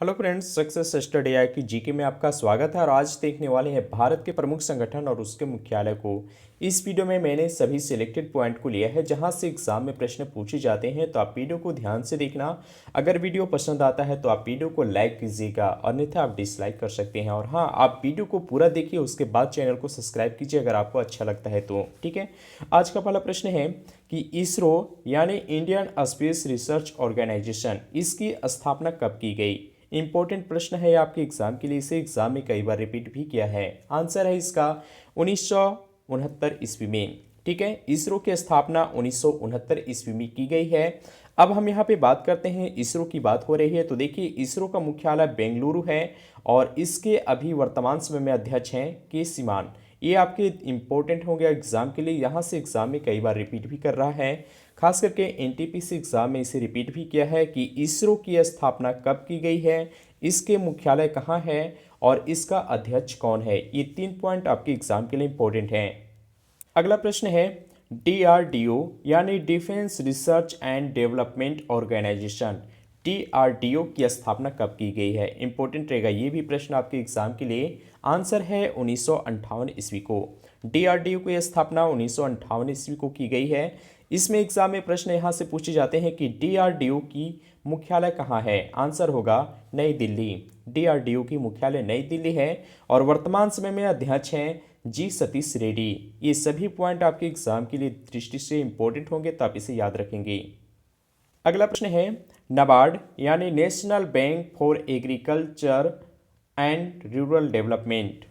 Hello friends, success study आई की GK में आपका स्वागत है। और आज देखने वाले हैं भारत के प्रमुख संगठन और उसके मुख्यालय को। इस वीडियो में मैंने सभी सिलेक्टेड पॉइंट को लिया है जहां से एग्जाम में प्रश्न पूछे जाते हैं, तो आप वीडियो को ध्यान से देखना। अगर वीडियो पसंद आता है तो आप वीडियो को लाइक कीजिएगा, अन्यथा आप डिसलाइक कर सकते हैं। और हाँ, आप वीडियो को पूरा देखिए, उसके बाद चैनल को सब्सक्राइब कीजिए अगर आपको अच्छा लगता है तो। ठीक है, आज का पहला प्रश्न है कि इसरो यानी इंडियन स्पेस रिसर्च ऑर्गेनाइजेशन, इसकी स्थापना कब की गई। इंपॉर्टेंट प्रश्न है आपके एग्जाम के लिए, इसे एग्जाम में कई बार रिपीट भी किया है। आंसर है इसका 1969 ईस्वी में। ठीक है, इसरो की स्थापना 1969 ईस्वी में की गई है। अब हम यहाँ पे बात करते हैं, इसरो की बात हो रही है तो देखिए, इसरो का मुख्यालय बेंगलुरु है और इसके अभी वर्तमान समय में अध्यक्ष हैं के सिवान। ये आपके इंपॉर्टेंट हो गया एग्जाम के लिए, यहाँ से एग्जाम में कई बार रिपीट भी कर रहा है। खास करके एनटीपीसी एग्जाम में इसे रिपीट भी किया है कि इसरो की स्थापना कब की गई है, इसके मुख्यालय कहाँ है और इसका अध्यक्ष कौन है। ये 3 पॉइंट आपके एग्जाम के लिए इंपॉर्टेंट हैं। अगला प्रश्न है, डीआरडीओ यानी defence research and development organisation, DRDO की स्थापना कब की गई है। इंपॉर्टेंट रहेगा ये भी प्रश्न आपके एग्जाम के लिए। आंसर है 1958 ईस्वी को। डीआरडीओ की स्थापना 1958 ईस्वी को की गई है। इसमें एग्जाम में प्रश्न यहाँ से पूछे जाते हैं कि डीआरडीओ की मुख्यालय कहाँ है। आंसर होगा नई दिल्ली। डीआरडीओ की मुख्यालय नई दिल्ली है और वर्तमान समय में अध्यक्ष हैं जी सतीश रेड्डी। ये सभी पॉइंट आपके एग्जाम के लिए दृष्टि से इंपॉर्टेंट होंगे, तो आप इसे याद रखेंगे। अगला प्रश्न है, नाबार्ड यानी national bank for agriculture and rural development.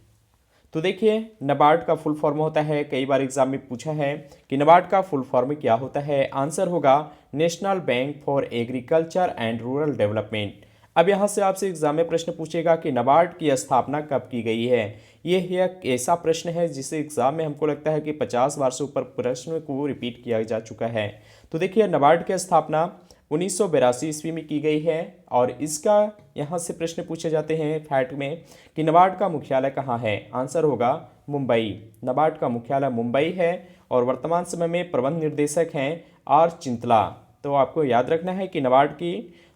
तो देखिए, नाबार्ड का फुल फॉर्म होता है, कई बार एग्जाम में पूछा है कि नाबार्ड का फुल फॉर्म क्या होता है। आंसर होगा national bank for agriculture and rural development. अब यहाँ से आपसे एग्जाम में प्रश्न पूछेगा कि नाबार्ड की स्थापना कब की गई है। यह एक ऐसा प्रश्न है जिसे एग्जाम में हमको लगता है कि 50 बार से ऊपर प्रश्न को रिपीट किया जा चुका है। तो देखिए, नाबार्ड की स्थापना 1982 ईस्वी में की गई है और इसका यहाँ से प्रश्न पूछे जाते हैं फैक्ट में कि नाबार्ड का मुख्यालय कहाँ है। आंसर होगा मुंबई। नाबार्ड का मुख्यालय मुंबई है और वर्तमान समय में प्रबंध निर्देशक हैं आर चिंतला। तो आपको याद रखना है कि नाबार्ड की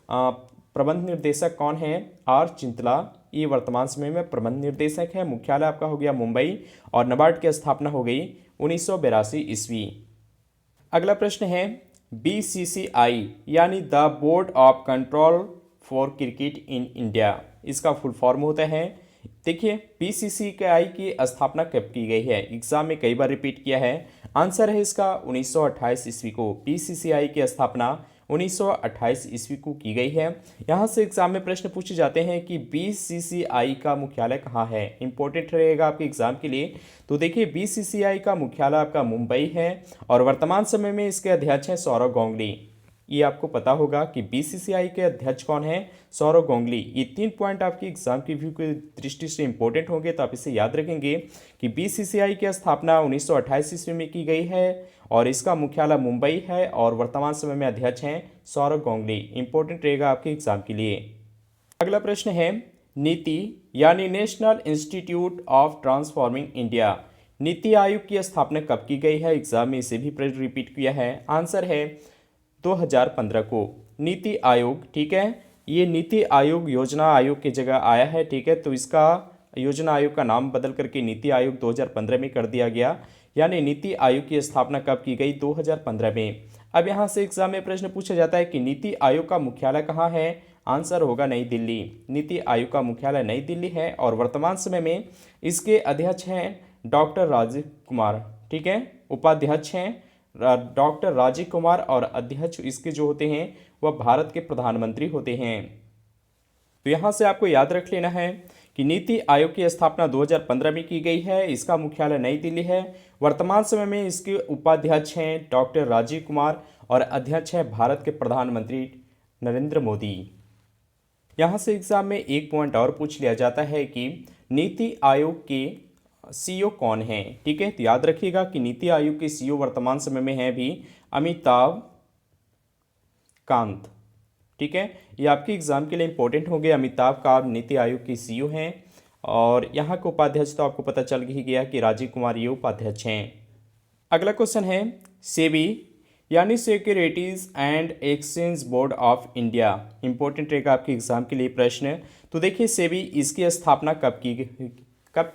प्रबंध निर्देशक कौन है, आर चिंतला। ये वर्तमान समय में प्रबंध निर्देशक है। मुख्यालय आपका हो गया मुंबई और नाबार्ड की स्थापना हो गई 1982 ईस्वी। अगला प्रश्न है, बीसीसीआई यानी the board of control for cricket in India, इसका फुल फॉर्म होता है। देखिए, बीसीसीआई की स्थापना कब की गई है, एग्जाम में कई बार रिपीट किया है। आंसर है इसका 1928 ईस्वी को। बीसीसीआई की स्थापना 1928 ईस्वी को की गई है। यहाँ से एग्जाम में प्रश्न पूछे जाते हैं कि बीसीसीआई का मुख्यालय कहाँ है। इंपॉर्टेंट रहेगा आपके एग्जाम के लिए। तो देखिए, बीसीसीआई का मुख्यालय आपका मुंबई है और वर्तमान समय में इसके अध्यक्ष हैं सौरव गांगुली। ये आपको पता होगा कि बीसीसीआई के अध्यक्ष कौन है, सौरव गांगुली। ये 3 पॉइंट आपकी एग्जाम की व्यू की दृष्टि से इंपॉर्टेंट होंगे, तो आप इसे याद रखेंगे कि बीसीसीआई की स्थापना 1928 ईस्वी में की गई है और इसका मुख्यालय मुंबई है और वर्तमान समय में अध्यक्ष हैं सौरव गांगुली। इंपॉर्टेंट रहेगा आपके एग्जाम के लिए। अगला प्रश्न है, नीति यानी national institute of transforming India, NITI Aayog की स्थापना कब की गई है। एग्जाम में इसे भी रिपीट किया है। आंसर है 2015 को नीति आयोग। ठीक है, ये नीति आयोग योजना आयोग की जगह आया है। ठीक है, तो इसका योजना आयोग का नाम बदल करके नीति आयोग 2015 में कर दिया गया। यानी नीति आयोग की स्थापना कब की गई, 2015 में। अब यहाँ से एग्जाम में प्रश्न पूछा जाता है कि नीति आयोग का मुख्यालय कहाँ है। आंसर होगा नई दिल्ली। नीति आयोग का मुख्यालय नई दिल्ली है और वर्तमान समय में इसके अध्यक्ष हैं डॉक्टर राजीव कुमार। ठीक है, उपाध्यक्ष हैं डॉक्टर राजीव कुमार और अध्यक्ष इसके जो होते हैं वह भारत के प्रधानमंत्री होते हैं। तो यहाँ से आपको याद रख लेना है कि नीति आयोग की स्थापना 2015 में की गई है। इसका मुख्यालय नई दिल्ली है। वर्तमान समय में इसके उपाध्यक्ष हैं डॉक्टर राजीव कुमार और अध्यक्ष हैं भारत के प्रधानमंत्री नरेंद्र मोदी। यहाँ से एग्जाम में एक पॉइंट और पूछ लिया जाता है कि नीति आयोग के सीईओ कौन है। ठीक है, तो याद रखिएगा कि नीति आयोग के सीईओ वर्तमान समय में है भी अमिताभ कांत। ठीक है, ये आपके एग्जाम के लिए इंपॉर्टेंट हो गए। अमिताभ कांत नीति आयोग के सीईओ हैं और यहाँ के उपाध्यक्ष तो आपको पता चल ही गया कि राजीव कुमार ये उपाध्यक्ष हैं। अगला क्वेश्चन है, सेबी यानी securities and exchange board of India. Important रहेगा आपके एग्जाम के लिए प्रश्न। तो देखिए सेबी इसकी स्थापना कब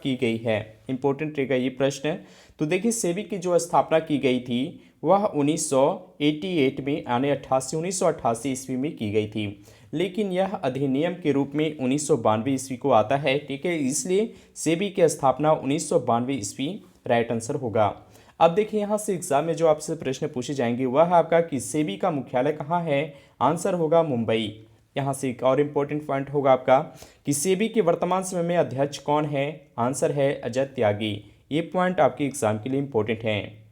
की गई है, इंपॉर्टेंट रहेगा ये प्रश्न। तो देखिए सेबी की जो स्थापना की गई थी वह 1988 में यानी 1988 ईस्वी में की गई थी, लेकिन यह अधिनियम के रूप में 1992 ईस्वी को आता है, ठीक है। इसलिए सेबी की स्थापना 1992 ईस्वी राइट आंसर होगा। अब देखिए यहाँ से एग्जाम में जो आपसे प्रश्न पूछे जाएंगे वह है आपका कि सेबी का मुख्यालय कहाँ है, आंसर होगा मुंबई। यहाँ से एक और इम्पोर्टेंट पॉइंट होगा आपका कि सेबी के वर्तमान समय में अध्यक्ष कौन है, आंसर है अजय त्यागी। ये पॉइंट आपके एग्जाम के लिए इम्पोर्टेंट हैं।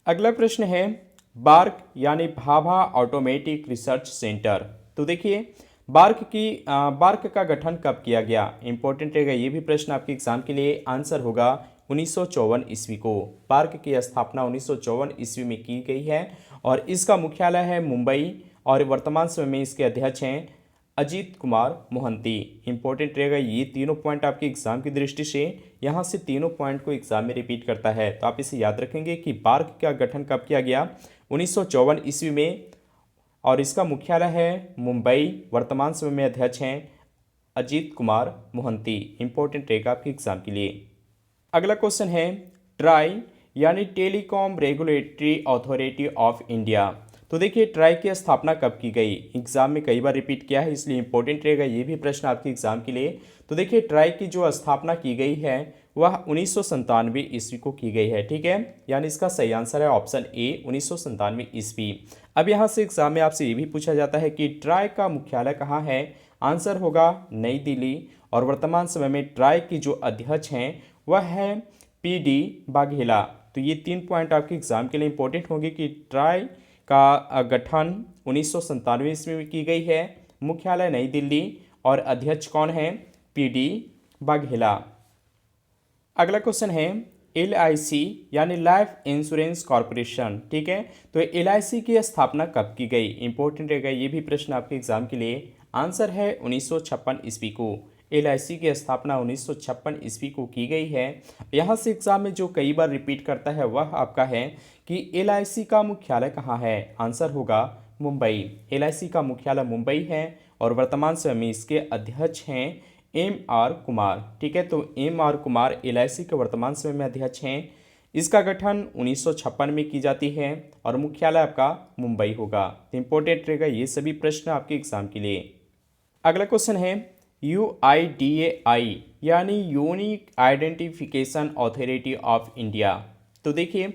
अगला प्रश्न है बार्क यानी भाभा ऑटोमेटिक रिसर्च सेंटर। तो देखिए बार्क का गठन कब किया गया, इंपॉर्टेंट रहेगा ये भी प्रश्न आपके एग्जाम के लिए, आंसर होगा 1954 ईस्वी को। बार्क की स्थापना 1954 ईस्वी में की गई है और इसका मुख्यालय है मुंबई और वर्तमान समय में इसके अध्यक्ष हैं अजीत कुमार मोहंती। इंपॉर्टेंट रहेगा ये तीनों पॉइंट आपके एग्जाम की दृष्टि से, यहाँ से तीनों पॉइंट को एग्जाम में रिपीट करता है, तो आप इसे याद रखेंगे कि बार्क का गठन कब किया गया, 1954 ईस्वी में, और इसका मुख्यालय है मुंबई, वर्तमान समय में अध्यक्ष हैं अजीत कुमार मोहंती। इंपॉर्टेंट रहेगा आपके एग्जाम के लिए। अगला क्वेश्चन है ट्राई यानी telecom regulatory authority of India. तो देखिए ट्राई की स्थापना कब की गई, एग्जाम में कई बार रिपीट किया है इसलिए इंपॉर्टेंट रहेगा ये भी प्रश्न आपके एग्जाम के लिए। तो देखिए ट्राई की जो स्थापना की गई है वह 1997 ईस्वी को की गई है, ठीक है। यानी इसका सही आंसर है ऑप्शन ए 1997 ईस्वी। अब यहाँ से एग्जाम में आपसे ये भी पूछा जाता है कि ट्राई का मुख्यालय कहाँ है, आंसर होगा नई दिल्ली और वर्तमान समय में ट्राई की जो अध्यक्ष हैं वह है पीडी वाघेला। तो ये तीन पॉइंट आपके एग्जाम के लिए इंपॉर्टेंट होंगे कि ट्राई का गठन 1997 ईस्वी में की गई है, मुख्यालय नई दिल्ली और अध्यक्ष कौन है, पीडी वाघेला। अगला क्वेश्चन है LIC यानी लाइफ इंश्योरेंस कॉरपोरेशन, ठीक है। तो LIC की स्थापना कब की गई, इंपॉर्टेंट रहेगा ये भी प्रश्न आपके एग्जाम के लिए, आंसर है 1956 ईस्वी को। LIC की स्थापना 1956 ईस्वी को की गई है। यहाँ से एग्जाम में जो कई बार रिपीट करता है वह आपका है कि LIC का मुख्यालय कहाँ है, आंसर होगा मुंबई। LIC का मुख्यालय मुंबई है और वर्तमान समय में इसके अध्यक्ष हैं MR कुमार, ठीक है। तो MR कुमार LIC के वर्तमान समय में अध्यक्ष हैं। इसका गठन 1956 में की जाती है और मुख्यालय आपका मुंबई होगा। तो इंपॉर्टेंट रहेगा ये सभी प्रश्न आपके एग्जाम के लिए। अगला क्वेश्चन है UIDAI यानी unique identification authority of India. तो देखिए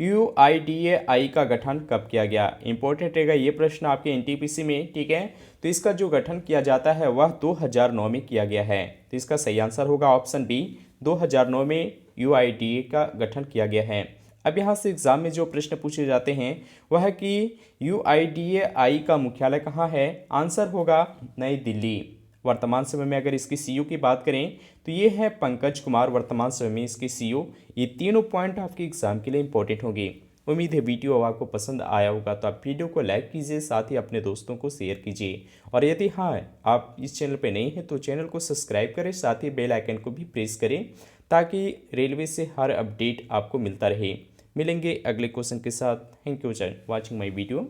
UIDAI का गठन कब किया गया, इंपॉर्टेंट रहेगा ये प्रश्न आपके NTPC में, ठीक है। तो इसका जो गठन किया जाता है वह 2009 में किया गया है। तो इसका सही आंसर होगा ऑप्शन बी, 2009 में UIDAI का गठन किया गया है। अब यहाँ से एग्जाम में जो प्रश्न पूछे जाते हैं वह है कि UIDAI का मुख्यालय कहाँ है, आंसर होगा नई दिल्ली। वर्तमान समय में अगर इसके CEO की बात करें तो ये है पंकज कुमार, वर्तमान समय में इसके CEO। ये तीनों पॉइंट आपके एग्जाम के लिए इंपॉर्टेंट होंगे। उम्मीद है वीडियो आपको पसंद आया होगा, तो आप वीडियो को लाइक कीजिए, साथ ही अपने दोस्तों को शेयर कीजिए, और यदि आप इस चैनल पर नए हैं तो चैनल को सब्सक्राइब करें, साथ ही बेल आइकन को भी प्रेस करें ताकि रेलवे से हर अपडेट आपको मिलता रहे। मिलेंगे अगले क्वेश्चन के साथ। Thank you for watching my video.